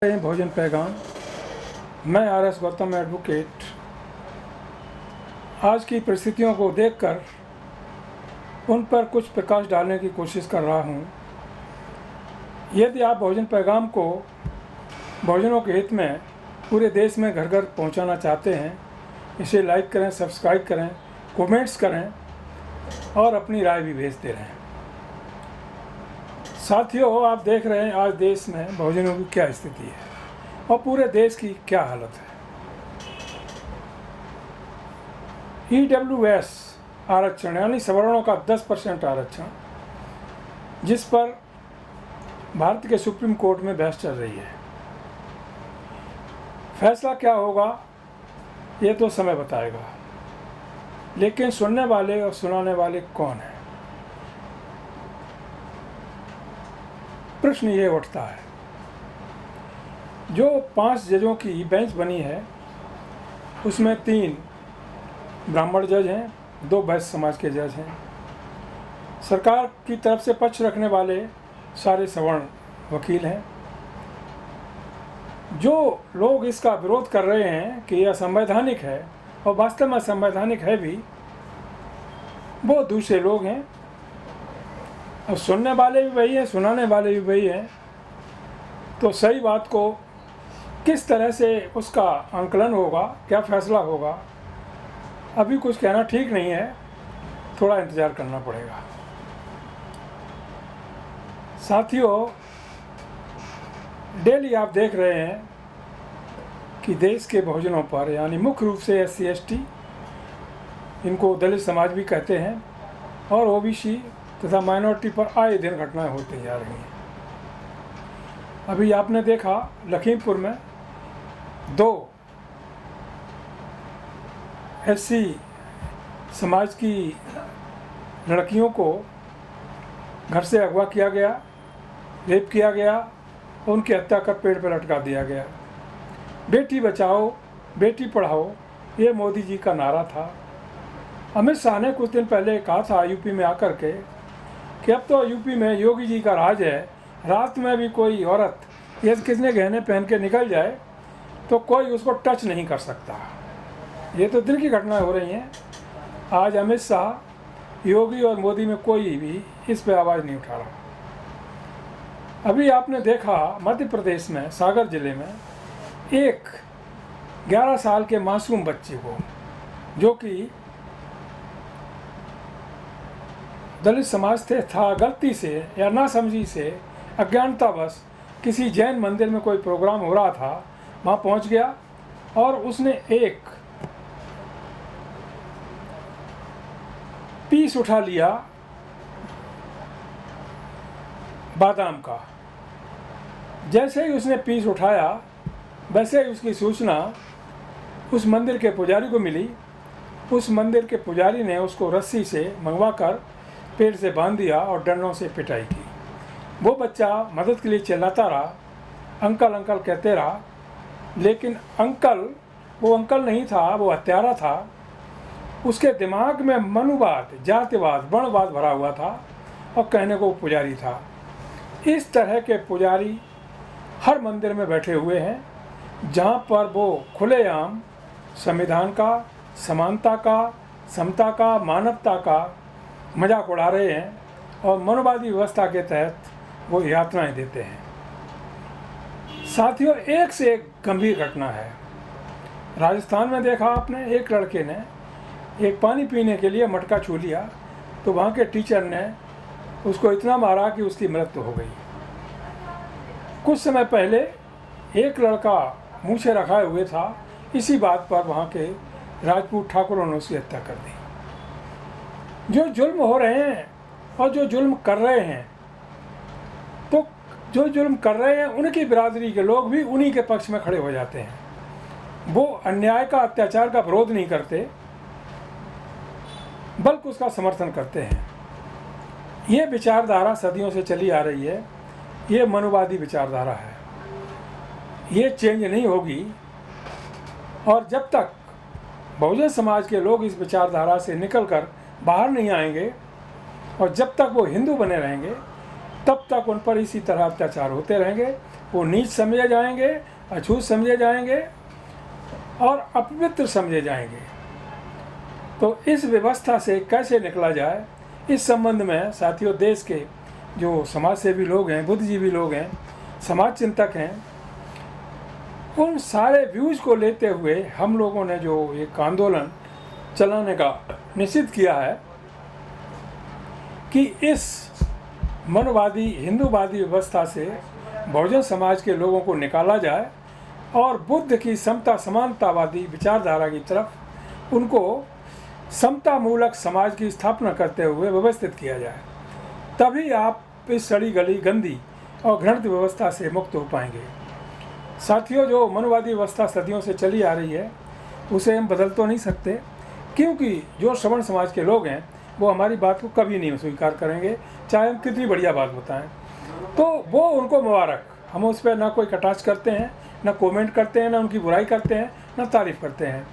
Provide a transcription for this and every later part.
भोजन पैगाम। मैं RS गौतम एडवोकेट आज की परिस्थितियों को देखकर उन पर कुछ प्रकाश डालने की कोशिश कर रहा हूँ। यदि आप भोजन पैगाम को भोजनों के हित में पूरे देश में घर घर पहुँचाना चाहते हैं, इसे लाइक करें, सब्सक्राइब करें, कमेंट्स करें और अपनी राय भी भेजते रहें। साथियों, आप देख रहे हैं आज देश में भोजनों की क्या स्थिति है और पूरे देश की क्या हालत है। EWS आरक्षण यानी सवर्णों का 10% आरक्षण, जिस पर भारत के सुप्रीम कोर्ट में बहस चल रही है। फैसला क्या होगा ये तो समय बताएगा, लेकिन सुनने वाले और सुनाने वाले कौन हैं? प्रश्न ये उठता है। जो 5 जजों की बेंच बनी है उसमें 3 ब्राह्मण जज हैं, 2 वैश्य समाज के जज हैं। सरकार की तरफ से पक्ष रखने वाले सारे सवर्ण वकील हैं। जो लोग इसका विरोध कर रहे हैं कि यह असंवैधानिक है और वास्तव में असंवैधानिक है भी, वो दूसरे लोग हैं। और सुनने वाले भी वही हैं, सुनाने वाले भी वही हैं। तो सही बात को किस तरह से उसका आंकलन होगा, क्या फैसला होगा, अभी कुछ कहना ठीक नहीं है, थोड़ा इंतज़ार करना पड़ेगा। साथियों, डेली आप देख रहे हैं कि देश के भोजनों पर, यानी मुख्य रूप से SC ST, इनको दलित समाज भी कहते हैं, और OBC तथा माइनॉरिटी पर आए दिन घटनाएं होती जा रही हैं। अभी आपने देखा लखीमपुर में 2 SC समाज की लड़कियों को घर से अगवा किया गया, रेप किया गया, उनकी हत्या कर पेड़ पर लटका दिया गया। बेटी बचाओ, बेटी पढ़ाओ, ये मोदी जी का नारा था। अमित शाह ने कुछ दिन पहले कहा था यूपी में आकर के कि अब तो यूपी में योगी जी का राज है, रात में भी कोई औरत यदि कितने गहने पहन के निकल जाए तो कोई उसको टच नहीं कर सकता। ये तो दिल की घटनाएं हो रही हैं। आज अमित शाह, योगी और मोदी में कोई भी इस पे आवाज़ नहीं उठा रहा। अभी आपने देखा मध्य प्रदेश में सागर जिले में एक 11 साल के मासूम बच्चे को, जो कि दलित समाज से था, गलती से या नासमझी से, अज्ञानतावश किसी जैन मंदिर में कोई प्रोग्राम हो रहा था, वहाँ पहुँच गया और उसने एक पीस उठा लिया बादाम का। जैसे ही उसने पीस उठाया, वैसे ही उसकी सूचना उस मंदिर के पुजारी को मिली। उस मंदिर के पुजारी ने उसको रस्सी से मंगवाकर पेड़ से बांध दिया और डंडों से पिटाई की। वो बच्चा मदद के लिए चिल्लाता रहा, अंकल अंकल कहते रहा, लेकिन वो अंकल नहीं था, वो हत्यारा था। उसके दिमाग में मनुवाद, जातिवाद, वर्णवाद भरा हुआ था और कहने को पुजारी था। इस तरह के पुजारी हर मंदिर में बैठे हुए हैं, जहाँ पर वो खुलेआम संविधान का, समानता का, समता का, मानवता का मजाक उड़ा रहे हैं और मनोवादी व्यवस्था के तहत वो यातनाएं देते हैं। साथियों, एक से एक गंभीर घटना है। राजस्थान में देखा आपने, एक लड़के ने एक पानी पीने के लिए मटका छू लिया तो वहाँ के टीचर ने उसको इतना मारा कि उसकी मृत्यु हो गई। कुछ समय पहले एक लड़का मूछें रखाए हुए था, इसी बात पर वहाँ के राजपूत ठाकुरों ने उसकी हत्या कर दी। जो जुल्म हो रहे हैं और जो जुल्म कर रहे हैं, तो जो जुल्म कर रहे हैं उनकी बिरादरी के लोग भी उन्हीं के पक्ष में खड़े हो जाते हैं। वो अन्याय का, अत्याचार का विरोध नहीं करते, बल्कि उसका समर्थन करते हैं। ये विचारधारा सदियों से चली आ रही है। ये मनुवादी विचारधारा है, ये चेंज नहीं होगी। और जब तक बहुजन समाज के लोग इस विचारधारा से निकलकर बाहर नहीं आएंगे और जब तक वो हिंदू बने रहेंगे, तब तक उन पर इसी तरह अत्याचार होते रहेंगे, वो नीच समझे जाएंगे, अछूत समझे जाएंगे और अपवित्र समझे जाएंगे। तो इस व्यवस्था से कैसे निकला जाए, इस संबंध में साथियों देश के जो समाज सेवी लोग हैं, बुद्धिजीवी लोग हैं, समाज चिंतक हैं, उन सारे व्यूज़ को लेते हुए हम लोगों ने जो एक आंदोलन चलाने का निश्चित किया है कि इस मनवादी हिंदूवादी व्यवस्था से बहुजन समाज के लोगों को निकाला जाए और बुद्ध की समता समानतावादी विचारधारा की तरफ उनको समता मूलक समाज की स्थापना करते हुए व्यवस्थित किया जाए। तभी आप इस सड़ी गली गंदी और घृणित व्यवस्था से मुक्त हो पाएंगे। साथियों, जो मनवादी व्यवस्था सदियों से चली आ रही है उसे हम बदल तो नहीं सकते, क्योंकि जो श्रवण समाज के लोग हैं वो हमारी बात को कभी नहीं स्वीकार करेंगे, चाहे हम कितनी बढ़िया बात बताएं। तो वो उनको मुबारक, हम उस पर ना कोई कटाक्ष करते हैं, ना कमेंट करते हैं, ना उनकी बुराई करते हैं, ना तारीफ़ करते हैं।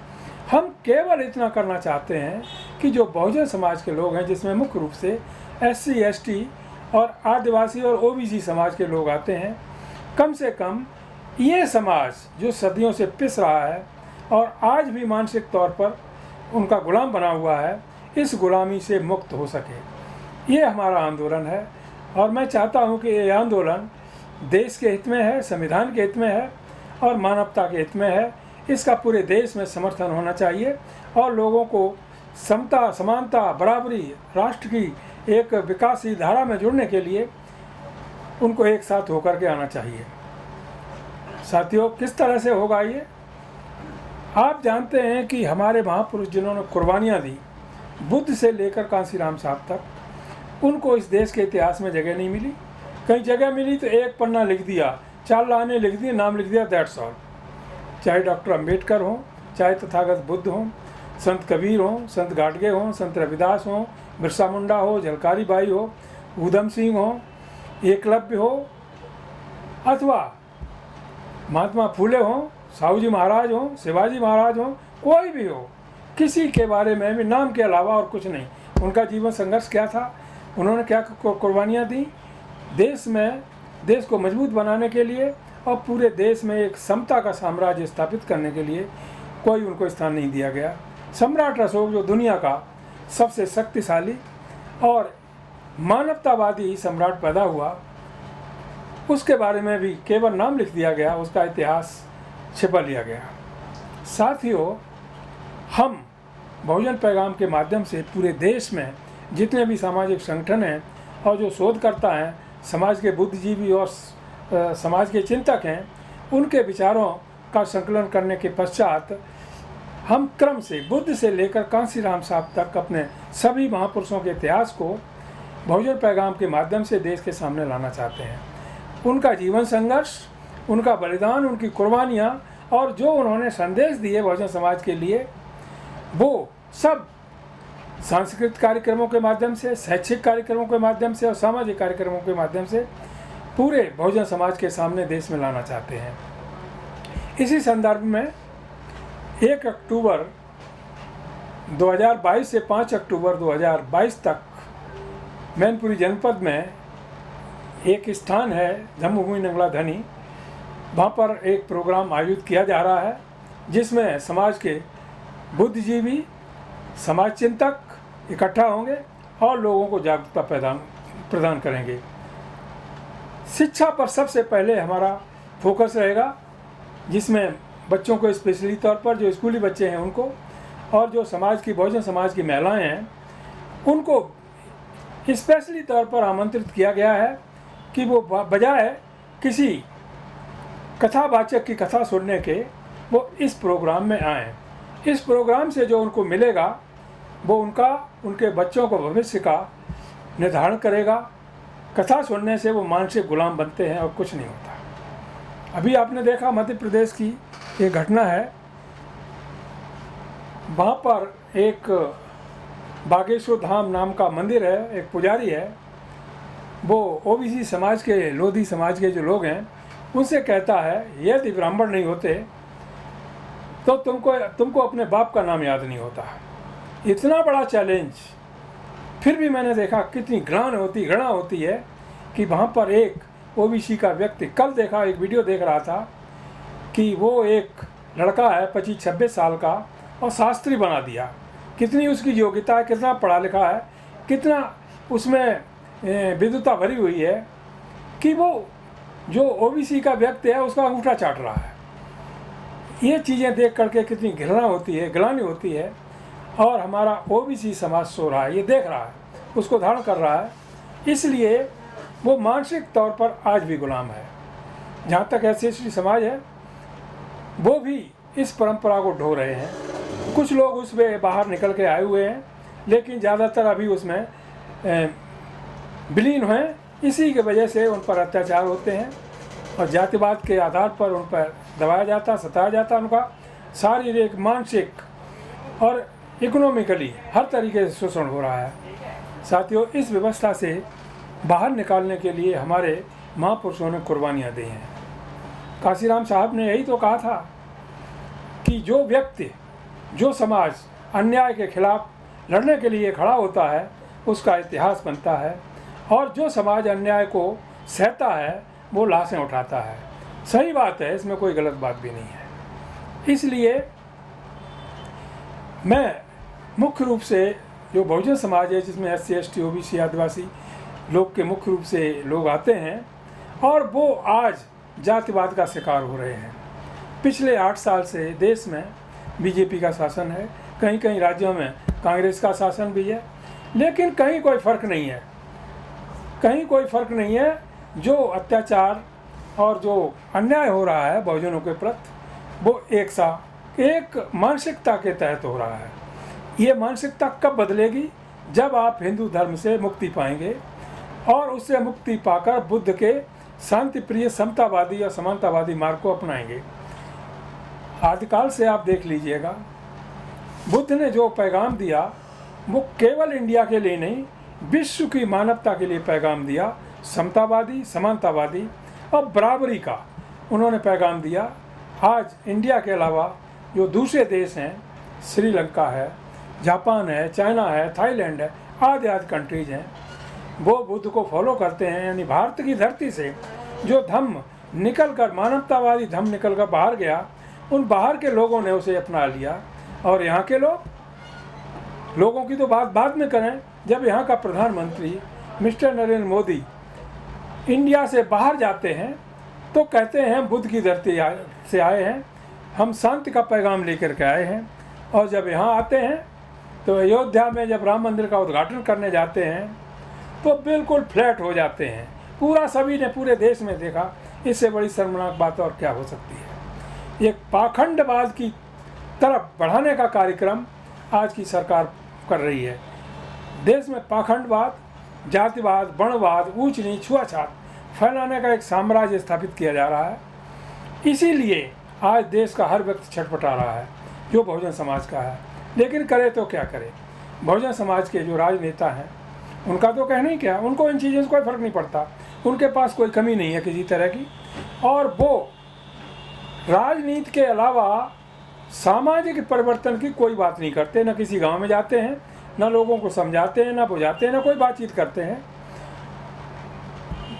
हम केवल इतना करना चाहते हैं कि जो बहुजन समाज के लोग हैं, जिसमें मुख्य रूप से SC ST और आदिवासी और OBC समाज के लोग आते हैं, कम से कम ये समाज जो सदियों से पिस रहा है और आज भी मानसिक तौर पर उनका गुलाम बना हुआ है, इस गुलामी से मुक्त हो सके। ये हमारा आंदोलन है और मैं चाहता हूँ कि ये आंदोलन देश के हित में है, संविधान के हित में है और मानवता के हित में है। इसका पूरे देश में समर्थन होना चाहिए और लोगों को समता, समानता, बराबरी, राष्ट्र की एक विकासशील धारा में जुड़ने के लिए उनको एक साथ होकर के आना चाहिए। साथियों, किस तरह से होगा ये? आप जानते हैं कि हमारे महापुरुष जिन्होंने कुर्बानियाँ दी, बुद्ध से लेकर कांसीराम साहब तक, उनको इस देश के इतिहास में जगह नहीं मिली। कहीं जगह मिली तो एक पन्ना लिख दिया, 4 लाइनें लिख दी, नाम लिख दिया, दैट्स ऑल। चाहे डॉक्टर अंबेडकर हों, चाहे तथागत बुद्ध हों, संत कबीर हों, संत गाडगे हों, संत रविदास हों, बिरसा मुंडा हो, झलकारी बाई हो, ऊधम सिंह हो, एकलव्य हो, अथवा महात्मा फूले हों, साहू जी महाराज हों, शिवाजी महाराज हों, कोई भी हो, किसी के बारे में भी नाम के अलावा और कुछ नहीं। उनका जीवन संघर्ष क्या था, उन्होंने क्या कुर्बानियाँ दी देश को मजबूत बनाने के लिए और पूरे देश में एक समता का साम्राज्य स्थापित करने के लिए कोई उनको स्थान नहीं दिया गया। सम्राट अशोक जो दुनिया का सबसे शक्तिशाली और मानवतावादी सम्राट पैदा हुआ, उसके बारे में भी केवल नाम लिख दिया गया, उसका इतिहास छिपा लिया गया। साथियों, हम बहुजन पैगाम के माध्यम से पूरे देश में जितने भी सामाजिक संगठन हैं और जो शोधकर्ता हैं, समाज के बुद्धिजीवी और समाज के चिंतक हैं, उनके विचारों का संकलन करने के पश्चात हम क्रम से बुद्ध से लेकर कांसीराम साहब तक अपने सभी महापुरुषों के इतिहास को बहुजन पैगाम के माध्यम से देश के सामने लाना चाहते हैं। उनका जीवन संघर्ष, उनका बलिदान, उनकी कुर्बानियाँ और जो उन्होंने संदेश दिए बहुजन समाज के लिए, वो सब सांस्कृतिक कार्यक्रमों के माध्यम से, शैक्षिक कार्यक्रमों के माध्यम से और सामाजिक कार्यक्रमों के माध्यम से पूरे बहुजन समाज के सामने देश में लाना चाहते हैं। इसी संदर्भ में 1 अक्टूबर 2022 से 5 अक्टूबर 2022 तक मैनपुरी जनपद में एक स्थान है धम्मभूमि नंगला धनी, वहाँ पर एक प्रोग्राम आयोजित किया जा रहा है जिसमें समाज के बुद्धिजीवी, समाज चिंतक इकट्ठा होंगे और लोगों को जागरूकता प्रदान करेंगे। शिक्षा पर सबसे पहले हमारा फोकस रहेगा, जिसमें बच्चों को स्पेशली तौर पर जो स्कूली बच्चे हैं उनको और जो समाज की बहुजन समाज की महिलाएं हैं उनको स्पेशली तौर पर आमंत्रित किया गया है कि वो बजाय किसी कथावाचक की कथा सुनने के वो इस प्रोग्राम में आएँ। इस प्रोग्राम से जो उनको मिलेगा वो उनके बच्चों को भविष्य का निर्धारण करेगा। कथा सुनने से वो मानसिक गुलाम बनते हैं और कुछ नहीं होता। अभी आपने देखा मध्य प्रदेश की एक घटना है, वहाँ पर एक बागेश्वर धाम नाम का मंदिर है, एक पुजारी है, वो OBC समाज के, लोधी समाज के जो लोग हैं उनसे कहता है यदि ब्राह्मण नहीं होते तो तुमको अपने बाप का नाम याद नहीं होता। इतना बड़ा चैलेंज, फिर भी मैंने देखा कितनी घृणा होती है कि वहाँ पर एक ओबीसी का व्यक्ति, कल देखा एक वीडियो देख रहा था कि वो एक लड़का है 25-26 साल का और शास्त्री बना दिया। कितनी उसकी योग्यता है, कितना पढ़ा लिखा है, कितना उसमें विद्वता भरी हुई है कि वो जो ओबीसी का व्यक्ति है उसका अंगूठा चाट रहा है। ये चीज़ें देख करके कितनी घृणा होती है, ग्लानि होती है। और हमारा ओबीसी समाज सो रहा है, ये देख रहा है, उसको धारण कर रहा है, इसलिए वो मानसिक तौर पर आज भी गुलाम है। जहाँ तक SC/ST समाज है वो भी इस परंपरा को ढो रहे हैं। कुछ लोग उसमें बाहर निकल के आए हुए हैं, लेकिन ज़्यादातर अभी उसमें विलीन हैं। इसी की वजह से उन पर अत्याचार होते हैं और जातिवाद के आधार पर उन पर दबाया जाता, सताया जाता, उनका शारीरिक, मानसिक और इकोनॉमिकली हर तरीके से शोषण हो रहा है। साथियों, इस व्यवस्था से बाहर निकालने के लिए हमारे महापुरुषों ने कुर्बानियाँ दी हैं। काशीराम साहब ने यही तो कहा था कि जो व्यक्ति, जो समाज अन्याय के खिलाफ लड़ने के लिए खड़ा होता है उसका इतिहास बनता है, और जो समाज अन्याय को सहता है वो लाशें उठाता है। सही बात है, इसमें कोई गलत बात भी नहीं है। इसलिए मैं मुख्य रूप से जो बहुजन समाज है, जिसमें SC/ST, OBC, आदिवासी लोग के मुख्य रूप से लोग आते हैं, और वो आज जातिवाद का शिकार हो रहे हैं। पिछले 8 साल से देश में बीजेपी का शासन है, कहीं कहीं राज्यों में कांग्रेस का शासन भी है, लेकिन कहीं कोई फ़र्क नहीं है। कहीं कोई फ़र्क नहीं है। जो अत्याचार और जो अन्याय हो रहा है बहुजनों के प्रति, वो एक मानसिकता के तहत हो रहा है। ये मानसिकता कब बदलेगी? जब आप हिंदू धर्म से मुक्ति पाएंगे और उससे मुक्ति पाकर बुद्ध के शांति प्रिय, समतावादी और समानतावादी मार्ग को अपनाएंगे। आदिकाल से आप देख लीजिएगा, बुद्ध ने जो पैगाम दिया वो केवल इंडिया के लिए नहीं, विश्व की मानवता के लिए पैगाम दिया। समतावादी, समानतावादी और बराबरी का उन्होंने पैगाम दिया। आज इंडिया के अलावा जो दूसरे देश हैं, श्रीलंका है, जापान है, चाइना है, थाईलैंड है, आदि कंट्रीज हैं, वो बुद्ध को फॉलो करते हैं। यानी भारत की धरती से जो धम्म निकल कर, मानवतावादी धम्म निकल कर बाहर गया, उन बाहर के लोगों ने उसे अपना लिया। और यहाँ के लोगों की तो बात बाद में करें। जब यहाँ का प्रधानमंत्री मिस्टर नरेंद्र मोदी इंडिया से बाहर जाते हैं तो कहते हैं बुद्ध की धरती से आए हैं, हम शांति का पैगाम लेकर के आए हैं। और जब यहाँ आते हैं तो अयोध्या में जब राम मंदिर का उद्घाटन करने जाते हैं तो बिल्कुल फ्लैट हो जाते हैं। सभी ने पूरे देश में देखा। इससे बड़ी शर्मनाक बात और क्या हो सकती है? एक पाखंडवाद की तरफ बढ़ाने का कार्यक्रम आज की सरकार कर रही है। देश में पाखंडवाद, जातिवाद, वर्णवाद, ऊंच नीच, छुआछात फैलाने का एक साम्राज्य स्थापित किया जा रहा है। इसीलिए आज देश का हर व्यक्ति छटपटा रहा है जो बहुजन समाज का है। लेकिन करे तो क्या करे? बहुजन समाज के जो राजनेता हैं उनका तो कहना ही क्या, उनको इन चीज़ों से कोई फ़र्क नहीं पड़ता। उनके पास कोई कमी नहीं है किसी तरह की, और वो राजनीति के अलावा सामाजिक परिवर्तन की कोई बात नहीं करते। न किसी गांव में जाते हैं, न लोगों को समझाते हैं, न बुझाते हैं, न कोई बातचीत करते हैं।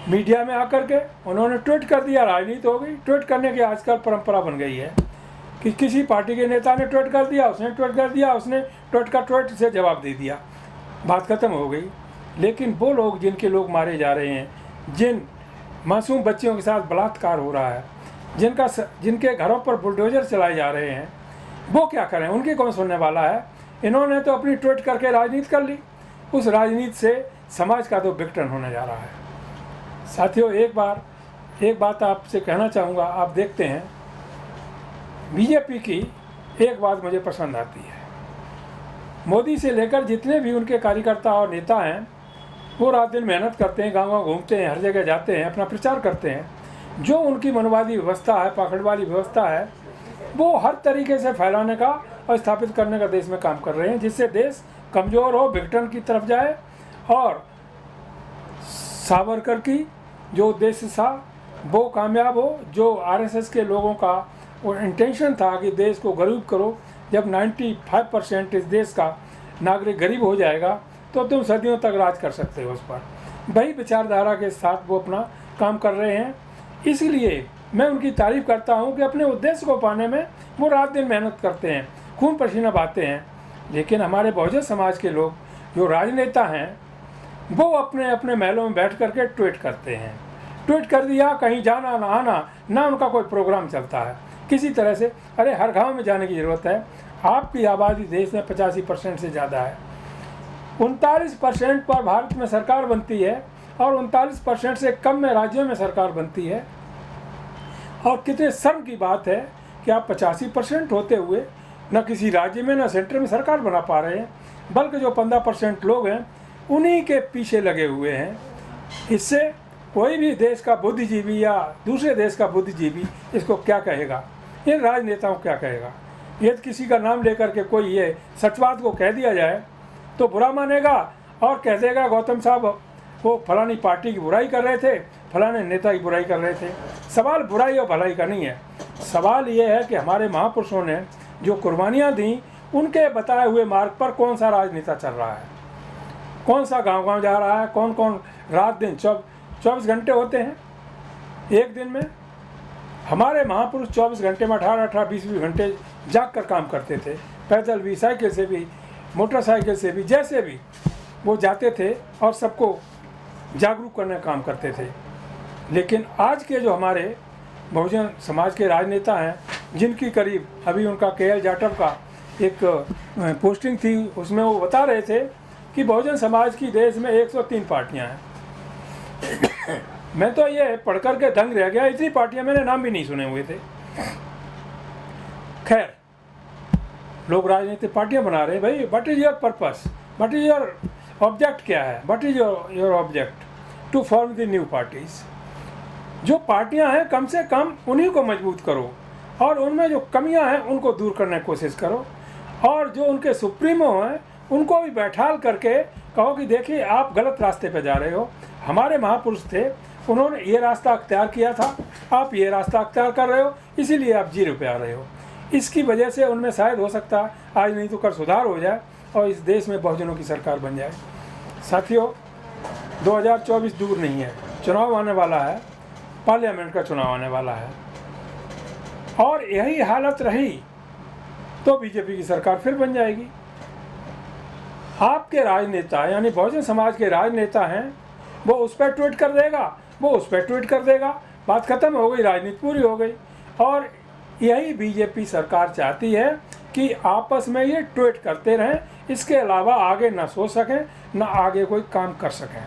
मीडिया में आकर के उन्होंने ट्वीट कर दिया, राजनीति हो गई। ट्वीट करने की आजकल परंपरा बन गई है कि किसी पार्टी के नेता ने ट्वीट कर दिया, उसने ट्वीट कर दिया, उसने ट्वीट का ट्वीट से जवाब दे दिया, बात खत्म हो गई। लेकिन वो लोग जिनके लोग मारे जा रहे हैं, जिन मासूम बच्चियों के साथ बलात्कार हो रहा है, जिनके घरों पर बुलडोजर चलाए जा रहे हैं, वो क्या करें? उनकी कौन सुनने वाला है? इन्होंने तो अपनी ट्वीट करके राजनीति कर ली। उस राजनीति से समाज का तो विघटन होने जा रहा है। साथियों, एक बात आपसे कहना चाहूँगा। आप देखते हैं बीजेपी की एक बात मुझे पसंद आती है। मोदी से लेकर जितने भी उनके कार्यकर्ता और नेता हैं, वो रात दिन मेहनत करते हैं, गाँव घूमते हैं, हर जगह जाते हैं, अपना प्रचार करते हैं। जो उनकी मनवादी व्यवस्था है, पाखंडवादी व्यवस्था है, वो हर तरीके से फैलाने का और स्थापित करने का देश में काम कर रहे हैं, जिससे देश कमज़ोर हो, विघटन की तरफ जाए। और सावरकर की जो उद्देश्य था वो कामयाब हो। जो आरएसएस के लोगों का वो इंटेंशन था कि देश को गरीब करो, जब 95% इस देश का नागरिक गरीब हो जाएगा तो तुम सदियों तक राज कर सकते हो उस पर। वही विचारधारा के साथ वो अपना काम कर रहे हैं। इसलिए मैं उनकी तारीफ़ करता हूं कि अपने उद्देश्य को पाने में वो रात दिन मेहनत करते हैं, खून पसीना बहाते हैं। लेकिन हमारे बहुजन समाज के लोग जो राजनेता हैं वो अपने अपने महलों में बैठ करके ट्वीट करते हैं। ट्वीट कर दिया, कहीं जाना ना आना, ना उनका कोई प्रोग्राम चलता है किसी तरह से। अरे हर गांव में जाने की ज़रूरत है। आपकी आबादी देश में 85% से ज़्यादा है। 39% पर भारत में सरकार बनती है और 39% से कम में राज्यों में सरकार बनती है। और कितने शर्म की बात है कि आप 85% होते हुए न किसी राज्य में न सेंटर में सरकार बना पा रहे हैं, बल्कि जो 15% लोग हैं उन्हीं के पीछे लगे हुए हैं। इससे कोई भी देश का बुद्धिजीवी या दूसरे देश का बुद्धिजीवी इसको क्या कहेगा, इन राजनेताओं को क्या कहेगा। यदि किसी का नाम लेकर के कोई ये सचवाद को कह दिया जाए तो बुरा मानेगा और कह देगा गौतम साहब वो फलानी पार्टी की बुराई कर रहे थे, फलाने नेता की बुराई कर रहे थे। सवाल बुराई और भलाई का नहीं है। सवाल ये है कि हमारे महापुरुषों ने जो कुर्बानियाँ दी, उनके बताए हुए मार्ग पर कौन सा राजनेता चल रहा है, कौन सा गांव-गांव जा रहा है, कौन कौन रात दिन 24 घंटे होते हैं एक दिन में। हमारे महापुरुष 24 घंटे में 18-18, 20-20 घंटे जाग कर काम करते थे। पैदल भी, साइकिल से भी, मोटरसाइकिल से भी, जैसे भी वो जाते थे और सबको जागरूक करने का काम करते थे। लेकिन आज के जो हमारे बहुजन समाज के राजनेता हैं, जिनकी करीब अभी उनका KL जाटव का एक पोस्टिंग थी, उसमें वो बता रहे थे कि बहुजन समाज की देश में 103 पार्टियां हैं। मैं तो ये पढ़ कर के दंग रह गया, इतनी पार्टियां मैंने नाम भी नहीं सुने हुए थे। खैर, लोग राजनीतिक पार्टियां बना रहे हैं। भाई, what is your purpose, what is your object, क्या है, what is your object to form the new parties. जो पार्टियां हैं कम से कम उन्हीं को मजबूत करो और उनमें जो कमियां हैं उनको दूर करने की कोशिश करो, और जो उनके सुप्रीमो हैं उनको भी बैठाल करके कहो कि देखिए आप गलत रास्ते पे जा रहे हो। हमारे महापुरुष थे, उन्होंने ये रास्ता अख्तियार किया था, आप ये रास्ता अख्तियार कर रहे हो, इसीलिए आप 0 पे आ रहे हो। इसकी वजह से उनमें शायद हो सकता है आज नहीं तो कल सुधार हो जाए और इस देश में बहुजनों की सरकार बन जाए। साथियों, 2024 दूर नहीं है, चुनाव आने वाला है, पार्लियामेंट का चुनाव आने वाला है, और यही हालत रही तो बीजेपी की सरकार फिर बन जाएगी। आपके राजनेता यानी बहुजन समाज के राजनेता हैं, वो उस पर ट्वीट कर देगा, वो उस पर ट्वीट कर देगा, बात खत्म हो गई, राजनीति पूरी हो गई। और यही बीजेपी सरकार चाहती है कि आपस में ये ट्वीट करते रहें, इसके अलावा आगे ना सोच सकें, ना आगे कोई काम कर सकें।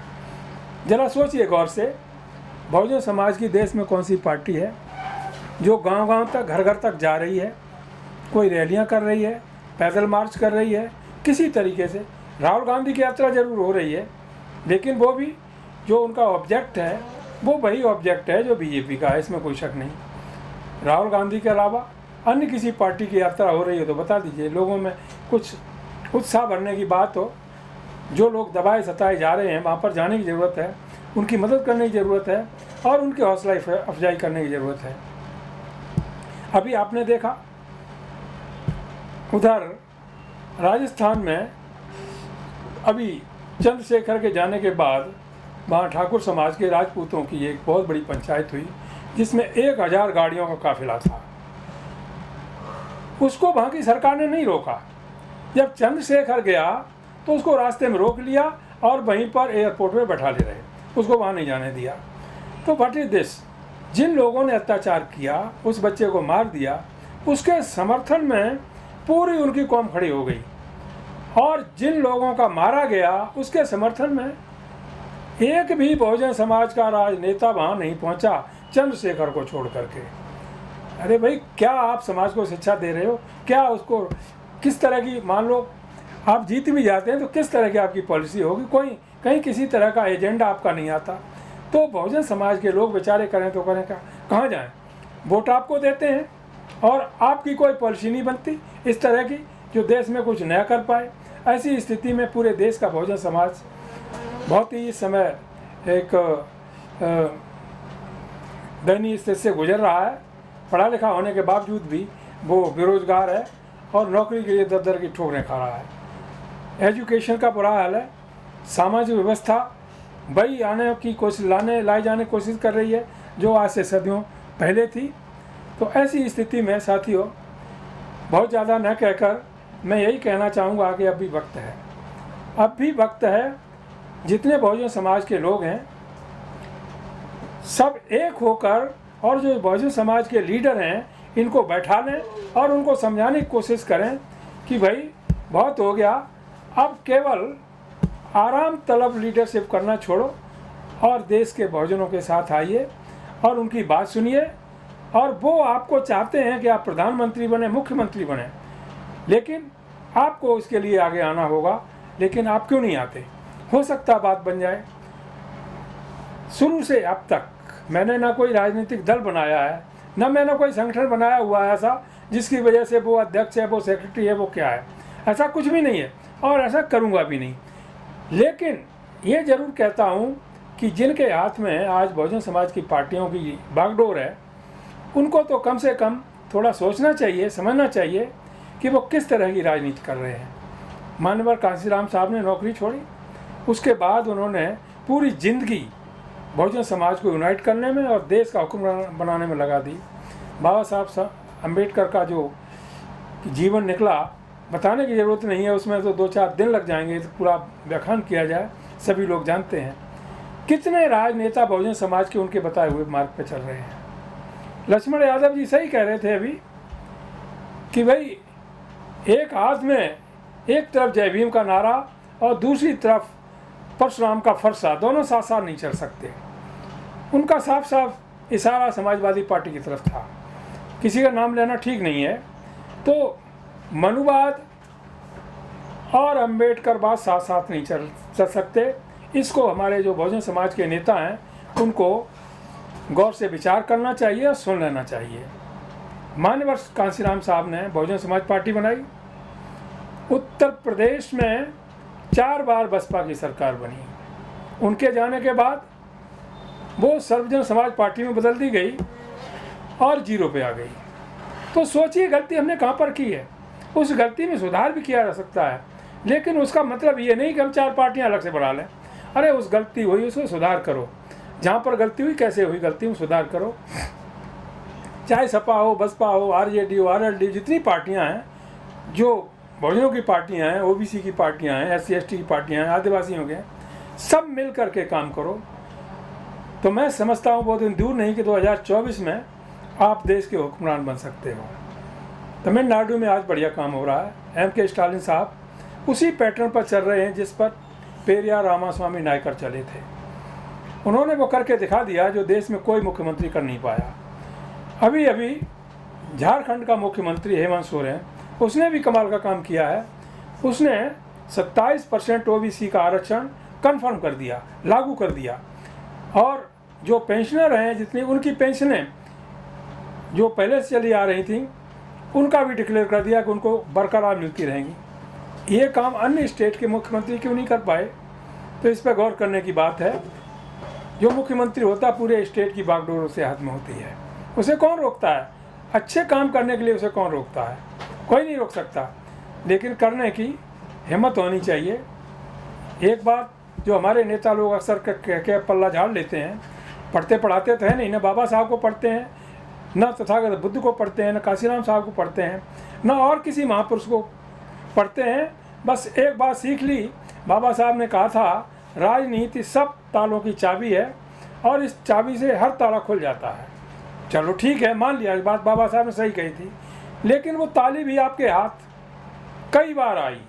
ज़रा सोचिए गौर से, बहुजन समाज की देश में कौन सी पार्टी है जो गांव-गांव तक, घर-घर तक जा रही है, कोई रैलियां कर रही है, पैदल मार्च कर रही है, किसी तरीके से। राहुल गांधी की यात्रा जरूर हो रही है, लेकिन वो भी जो उनका ऑब्जेक्ट है वो वही ऑब्जेक्ट है जो बीजेपी का है, इसमें कोई शक नहीं। राहुल गांधी के अलावा अन्य किसी पार्टी की यात्रा हो रही है तो बता दीजिए, लोगों में कुछ उत्साह भरने की बात हो। जो लोग दबाए सताए जा रहे हैं वहाँ पर जाने की ज़रूरत है, उनकी मदद करने की ज़रूरत है और उनकी हौसला अफजाई करने की ज़रूरत है। अभी आपने देखा उधर राजस्थान में अभी चंद्रशेखर के जाने के बाद वहाँ ठाकुर समाज के राजपूतों की एक बहुत बड़ी पंचायत हुई, जिसमें 1000 गाड़ियों का काफिला था। उसको वहाँ की सरकार ने नहीं रोका। जब चंद्रशेखर गया तो उसको रास्ते में रोक लिया और वहीं पर एयरपोर्ट में बैठा ले रहे, उसको वहाँ नहीं जाने दिया। तो व्हाट इज दिस? जिन लोगों ने अत्याचार किया, उस बच्चे को मार दिया, उसके समर्थन में पूरी उनकी कौम खड़ी हो गई, और जिन लोगों का मारा गया उसके समर्थन में एक भी बहुजन समाज का राजनेता वहाँ नहीं पहुँचा, चंद्रशेखर को छोड़ करके। अरे भाई, क्या आप समाज को शिक्षा दे रहे हो? क्या उसको किस तरह की, मान लो आप जीत भी जाते हैं तो किस तरह की आपकी पॉलिसी होगी? कोई कहीं किसी तरह का एजेंडा आपका नहीं आता। तो बहुजन समाज के लोग बेचारे करें तो करें, कहाँ जाएं? वोट आपको देते हैं और आपकी कोई पॉलिसी नहीं बनती इस तरह की जो देश में कुछ नया कर पाए। ऐसी स्थिति में पूरे देश का बहुजन समाज बहुत ही इस समय एक दयनीय स्थिति से गुजर रहा है। पढ़ा लिखा होने के बावजूद भी वो बेरोजगार है और नौकरी के लिए दर दर की ठोकरें खा रहा है। एजुकेशन का बुरा हाल है, सामाजिक व्यवस्था वही लाए जाने की कोशिश कर रही है जो आज से सदियों पहले थी। तो ऐसी स्थिति में साथियों, बहुत ज़्यादा न कहकर मैं यही कहना चाहूँगा कि अब भी वक्त है जितने बहुजन समाज के लोग हैं सब एक होकर, और जो बहुजन समाज के लीडर हैं इनको बैठा लें और उनको समझाने की कोशिश करें कि भाई बहुत हो गया, अब केवल आराम तलब लीडरशिप करना छोड़ो और देश के बहुजनों के साथ आइए और उनकी बात सुनिए। और वो आपको चाहते हैं कि आप प्रधानमंत्री बने, मुख्यमंत्री बने, लेकिन आपको इसके लिए आगे आना होगा। लेकिन आप क्यों नहीं आते? हो सकता बात बन जाए। शुरू से अब तक मैंने ना कोई राजनीतिक दल बनाया है, ना मैंने कोई संगठन बनाया हुआ है ऐसा जिसकी वजह से वो अध्यक्ष है, वो सेक्रेटरी है, वो क्या है, ऐसा कुछ भी नहीं है और ऐसा करूँगा भी नहीं। लेकिन ये ज़रूर कहता हूँ कि जिनके हाथ में आज बहुजन समाज की पार्टियों की बागडोर है, उनको तो कम से कम थोड़ा सोचना चाहिए, समझना चाहिए कि वो किस तरह की राजनीति कर रहे हैं। माननीय कांशीराम साहब ने नौकरी छोड़ी, उसके बाद उन्होंने पूरी ज़िंदगी बहुजन समाज को यूनाइट करने में और देश का हुक्मरान बनाने में लगा दी। बाबा साहब अम्बेडकर का जो जीवन निकला बताने की ज़रूरत नहीं है, उसमें तो 2-4 दिन लग जाएंगे तो पूरा व्याख्यान किया जाए, सभी लोग जानते हैं। कितने राजनेता बहुजन समाज के उनके बताए हुए मार्ग पर चल रहे हैं। लक्ष्मण यादव जी सही कह रहे थे अभी कि भाई एक हाथ में एक तरफ जय भीम का नारा और दूसरी तरफ परशुराम का फरसा, दोनों साथ साथ नहीं चल सकते। उनका साफ साफ इशारा समाजवादी पार्टी की तरफ था। किसी का नाम लेना ठीक नहीं है। तो मनुवाद और अम्बेडकरवाद साथ साथ नहीं चल सकते। इसको हमारे जो बहुजन समाज के नेता हैं उनको गौर से विचार करना चाहिए और सुन लेना चाहिए। माननीय कांशीराम साहब ने बहुजन समाज पार्टी बनाई। उत्तर प्रदेश में 4 बार बसपा की सरकार बनी। उनके जाने के बाद वो सर्वजन समाज पार्टी में बदल दी गई और 0 पे आ गई। तो सोचिए गलती हमने कहाँ पर की है। उस गलती में सुधार भी किया जा सकता है, लेकिन उसका मतलब ये नहीं कि हम 4 पार्टियाँ अलग से बना लें। अरे उस गलती हुई उसको सुधार करो, जहाँ पर गलती हुई कैसे हुई गलती में सुधार करो। चाहे सपा हो, बसपा हो, आरजेडी हो, आरएलडी, जितनी पार्टियाँ हैं, जो बहुजनों की पार्टियाँ हैं, ओबीसी की पार्टियाँ हैं, एससी एसटी की पार्टियाँ हैं, आदिवासियों के, सब मिल कर के काम करो। तो मैं समझता हूँ बहुत दिन दूर नहीं कि 2024 में आप देश के हुक्मरान बन सकते हो। तमिलनाडु में आज बढ़िया काम हो रहा है। एम के स्टालिन साहब उसी पैटर्न पर चल रहे हैं जिस पर पेरियार रामास्वामी नायकर चले थे। उन्होंने वो करके दिखा दिया जो देश में कोई मुख्यमंत्री कर नहीं पाया। अभी अभी झारखंड का मुख्यमंत्री हेमंत सोरेन, उसने भी कमाल का काम किया है। उसने 27% ओबीसी का आरक्षण कन्फर्म कर दिया, लागू कर दिया। और जो पेंशनर हैं, जितनी उनकी पेंशनें जो पहले से चली आ रही थी, उनका भी डिक्लेयर कर दिया कि उनको बरकरार मिलती रहेंगी। ये काम अन्य स्टेट के मुख्यमंत्री क्यों नहीं कर पाए? तो इस पर गौर करने की बात है। जो मुख्यमंत्री होता पूरे स्टेट की बागडोर उसके हाथ में होती है। उसे कौन रोकता है? अच्छे काम करने के लिए उसे कौन रोकता है? कोई नहीं रोक सकता, लेकिन करने की हिम्मत होनी चाहिए। एक बात जो हमारे नेता लोग अक्सर के पल्ला झाड़ लेते हैं, पढ़ते पढ़ाते तो है नहीं, ना बाबा साहब को पढ़ते हैं, न तथागत बुद्ध को पढ़ते हैं, न काशीराम साहब को पढ़ते हैं, न और किसी महापुरुष को पढ़ते हैं। बस एक बात सीख ली, बाबा साहब ने कहा था राजनीति सब तालों की चाबी है और इस चाबी से हर ताला खुल जाता है। चलो ठीक है, मान लिया, बात बाबा साहब ने सही कही थी, लेकिन वो ताली भी आपके हाथ कई बार आई।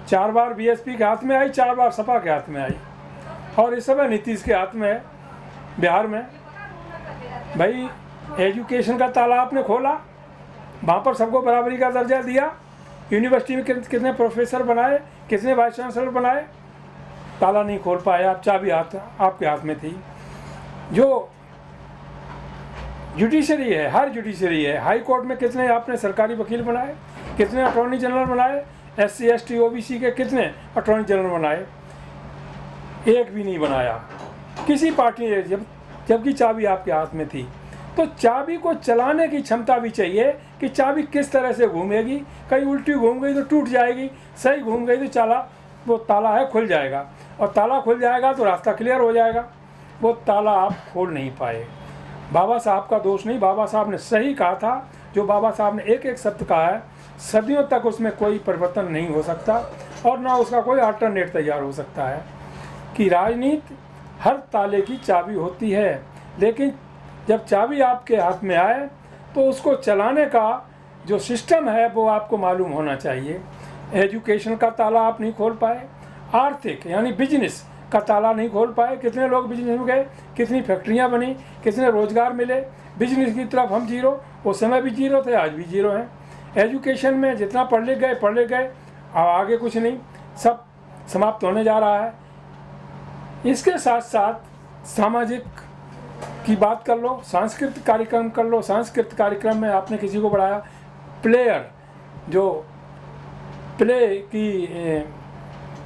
4 बार बीएसपी के हाथ में आई, 4 बार सपा के हाथ में आई, और इस समय नीतीश के हाथ में है बिहार में। भाई एजुकेशन का ताला आपने खोला, वहाँ पर सबको बराबरी का दर्जा दिया, यूनिवर्सिटी में कितने प्रोफेसर बनाए, कितने वाइस चांसलर बनाए, ताला नहीं खोल पाए आप, चाबी आपके हाथ में थी। जो जुडिशरी है, हर जुडिशरी है, हाई कोर्ट में कितने आपने सरकारी वकील बनाए, कितने अटॉर्नी जनरल बनाए, एससी एसटी ओबीसी के कितने अटॉर्नी जनरल बनाए? एक भी नहीं बनाया किसी पार्टी ने, जबकि चाबी आपके हाथ में थी। तो चाबी को चलाने की क्षमता भी चाहिए कि चाबी किस तरह से घूमेगी। कहीं उल्टी घूम गई तो टूट जाएगी, सही घूम गई तो वो ताला है, खुल जाएगा, और ताला खुल जाएगा तो रास्ता क्लियर हो जाएगा। वो ताला आप खोल नहीं पाए। बाबा साहब का दोष नहीं, बाबा साहब ने सही कहा था। जो बाबा साहब ने एक एक शब्द कहा है, सदियों तक उसमें कोई परिवर्तन नहीं हो सकता और ना उसका कोई अल्टरनेट तैयार हो सकता है कि राजनीति हर ताले की चाबी होती है, लेकिन जब चाबी आपके हाथ में आए तो उसको चलाने का जो सिस्टम है वो आपको मालूम होना चाहिए। एजुकेशन का ताला आप नहीं खोल पाए, आर्थिक यानी बिजनेस का ताला नहीं खोल पाए। कितने लोग बिजनेस में गए, कितनी फैक्ट्रियां बनी, कितने रोजगार मिले। बिजनेस की तरफ हम जीरो, उस समय भी जीरो थे, आज भी जीरो हैं। एजुकेशन में जितना पढ़ लिख गए, अब आगे कुछ नहीं, सब समाप्त होने जा रहा है। इसके साथ साथ सामाजिक की बात कर लो, सांस्कृतिक कार्यक्रम कर लो। सांस्कृतिक कार्यक्रम में आपने किसी को बढ़ाया, प्लेयर जो प्ले की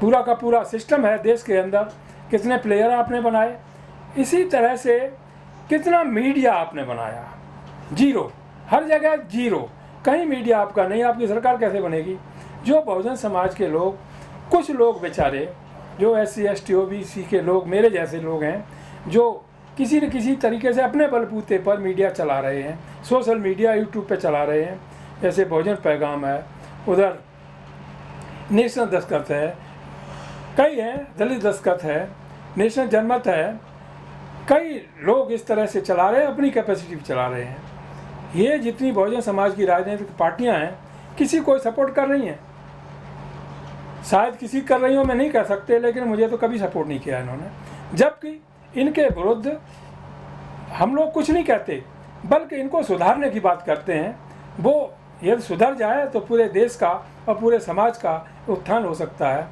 पूरा का पूरा सिस्टम है देश के अंदर, कितने प्लेयर आपने बनाए। इसी तरह से कितना मीडिया आपने बनाया, जीरो, हर जगह जीरो, कहीं मीडिया आपका नहीं। आपकी सरकार कैसे बनेगी? जो बहुजन समाज के लोग, कुछ लोग बेचारे जो SC ST OBC के लोग, मेरे जैसे लोग हैं, जो किसी न किसी तरीके से अपने बलबूते पर मीडिया चला रहे हैं, सोशल मीडिया यूट्यूब पे चला रहे हैं। जैसे बहुजन पैगाम है, उधर नेशनल दस्तखत है, कई हैं, दलित दस्तखत है, नेशनल जनमत है, कई लोग इस तरह से चला रहे हैं, अपनी कैपेसिटी पे चला रहे हैं। ये जितनी बहुजन समाज की राजनीतिक पार्टियां हैं, किसी को सपोर्ट कर रही हैं। शायद किसी कर रही हो, मैं नहीं कह सकते, लेकिन मुझे तो कभी सपोर्ट नहीं किया इन्होंने। जबकि इनके विरुद्ध हम लोग कुछ नहीं कहते, बल्कि इनको सुधारने की बात करते हैं। वो यदि सुधर जाए तो पूरे देश का और पूरे समाज का उत्थान हो सकता है,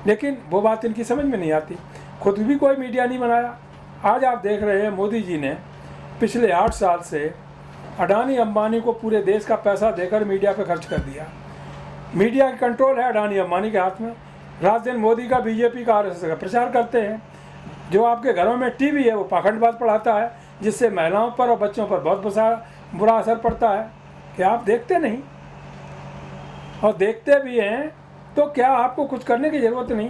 लेकिन वो बात इनकी समझ में नहीं आती। खुद भी कोई मीडिया नहीं बनाया। आज आप देख रहे हैं, मोदी जी ने पिछले 8 साल से अडानी अंबानी को पूरे देश का पैसा देकर मीडिया पे खर्च कर दिया। मीडिया का कंट्रोल है अडानी अंबानी के हाथ में। रात दिन मोदी का, BJP का, RSS का प्रचार करते हैं। जो आपके घरों में टीवी है वो पाखंडबाज पढ़ाता है, जिससे महिलाओं पर और बच्चों पर बहुत बुरा असर पड़ता है। क्या आप देखते नहीं? और देखते भी हैं तो क्या आपको कुछ करने की ज़रूरत नहीं?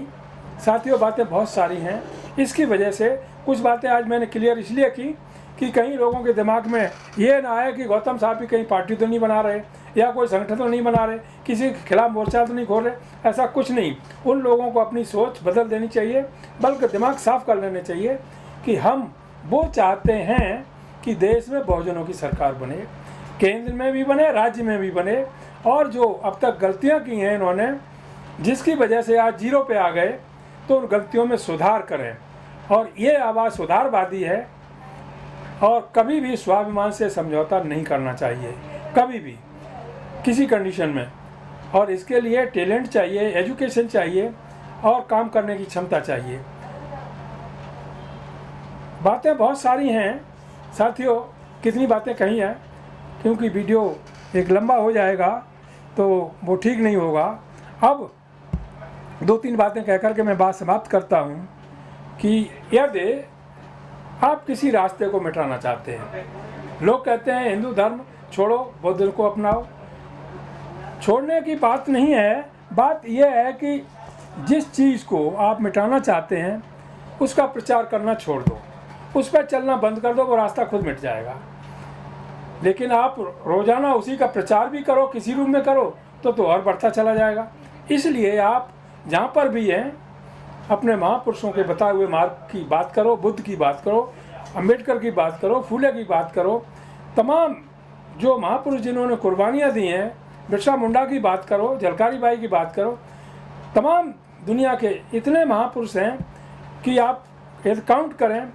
साथियों, बातें बहुत सारी हैं। इसकी वजह से कुछ बातें आज मैंने क्लियर इसलिए की कि कई लोगों के दिमाग में ये ना आए कि गौतम साहब भी कहीं पार्टी तो नहीं बना रहे या कोई संगठन तो नहीं बना रहे, किसी के खिलाफ मोर्चा तो नहीं खोल रहे। ऐसा कुछ नहीं। उन लोगों को अपनी सोच बदल देनी चाहिए, बल्कि दिमाग साफ कर लेने चाहिए कि हम वो चाहते हैं कि देश में बहुजनों की सरकार बने, केंद्र में भी बने, राज्य में भी बने। और जो अब तक गलतियां की हैं इन्होंने, जिसकी वजह से आज जीरो पे आ गए, तो उन गलतियों में सुधार करें। और ये आवाज़ सुधारवादी है और कभी भी स्वाभिमान से समझौता नहीं करना चाहिए, कभी भी, किसी कंडीशन में। और इसके लिए टैलेंट चाहिए, एजुकेशन चाहिए और काम करने की क्षमता चाहिए। बातें बहुत सारी हैं साथियों, कितनी बातें कही हैं, क्योंकि वीडियो एक लंबा हो जाएगा तो वो ठीक नहीं होगा। अब 2-3 बातें कह कर के मैं बात समाप्त करता हूँ कि यदि आप किसी रास्ते को मिटाना चाहते हैं, लोग कहते हैं हिंदू धर्म छोड़ो, बौद्ध को अपनाओ। छोड़ने की बात नहीं है, बात यह है कि जिस चीज़ को आप मिटाना चाहते हैं उसका प्रचार करना छोड़ दो, उस पर चलना बंद कर दो, वो रास्ता खुद मिट जाएगा। लेकिन आप रोज़ाना उसी का प्रचार भी करो, किसी रूप में करो, तो और बढ़ता चला जाएगा। इसलिए आप जहाँ पर भी हैं अपने महापुरुषों के बताए हुए मार्ग की बात करो, बुद्ध की बात करो, अम्बेडकर की बात करो, फूले की बात करो, तमाम जो महापुरुष जिन्होंने कुर्बानियाँ दी हैं, बिरसा मुंडा की बात करो, झलकारी बाई की बात करो। तमाम दुनिया के इतने महापुरुष हैं कि आप यदि काउंट करें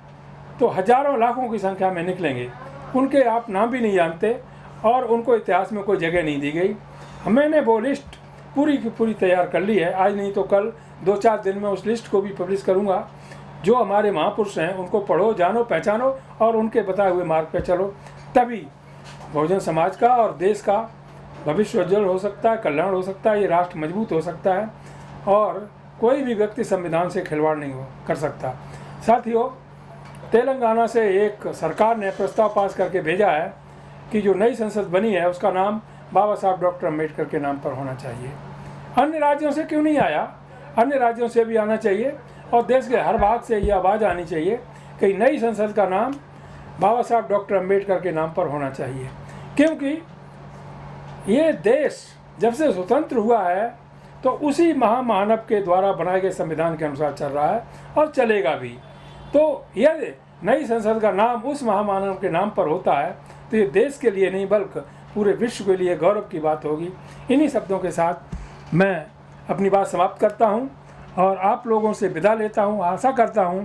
तो हजारों लाखों की संख्या में निकलेंगे। उनके आप नाम भी नहीं जानते और उनको इतिहास में कोई जगह नहीं दी गई। मैंने वो लिस्ट पूरी की पूरी तैयार कर ली है। आज नहीं तो कल 2-4 दिन में उस लिस्ट को भी पब्लिश करूंगा। जो हमारे महापुरुष हैं उनको पढ़ो, जानो, पहचानो और उनके बताए हुए मार्ग पे चलो, तभी बहुजन समाज का और देश का भविष्य उज्जवल हो सकता है, कल्याण हो सकता है, ये राष्ट्र मजबूत हो सकता है और कोई भी व्यक्ति संविधान से खिलवाड़ नहीं कर सकता। साथियों, तेलंगाना से एक सरकार ने प्रस्ताव पास करके भेजा है कि जो नई संसद बनी है उसका नाम बाबा साहब डॉक्टर अम्बेडकर के नाम पर होना चाहिए। अन्य राज्यों से क्यों नहीं आया? अन्य राज्यों से भी आना चाहिए और देश के हर भाग से ये आवाज़ आनी चाहिए कि नई संसद का नाम बाबा साहब डॉक्टर अम्बेडकर के नाम पर होना चाहिए, क्योंकि ये देश जब से स्वतंत्र हुआ है तो उसी महामानव के द्वारा बनाए गए संविधान के अनुसार चल रहा है और चलेगा भी। तो यदि नई संसद का नाम उस महामानव के नाम पर होता है तो ये देश के लिए नहीं बल्कि पूरे विश्व के लिए गौरव की बात होगी। इन्हीं शब्दों के साथ मैं अपनी बात समाप्त करता हूँ और आप लोगों से विदा लेता हूँ। आशा करता हूँ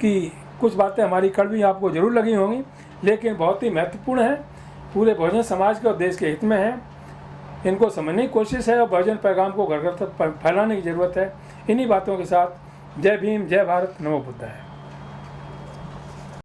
कि कुछ बातें हमारी कड़वी आपको ज़रूर लगी होंगी, लेकिन बहुत ही महत्वपूर्ण है, पूरे बहुजन समाज के और देश के हित में है। इनको समझने की कोशिश है और बहुजन पैगाम को घर घर तक फैलाने की ज़रूरत है। इन्हीं बातों के साथ जय भीम, जय भारत, नमो बुद्धाय।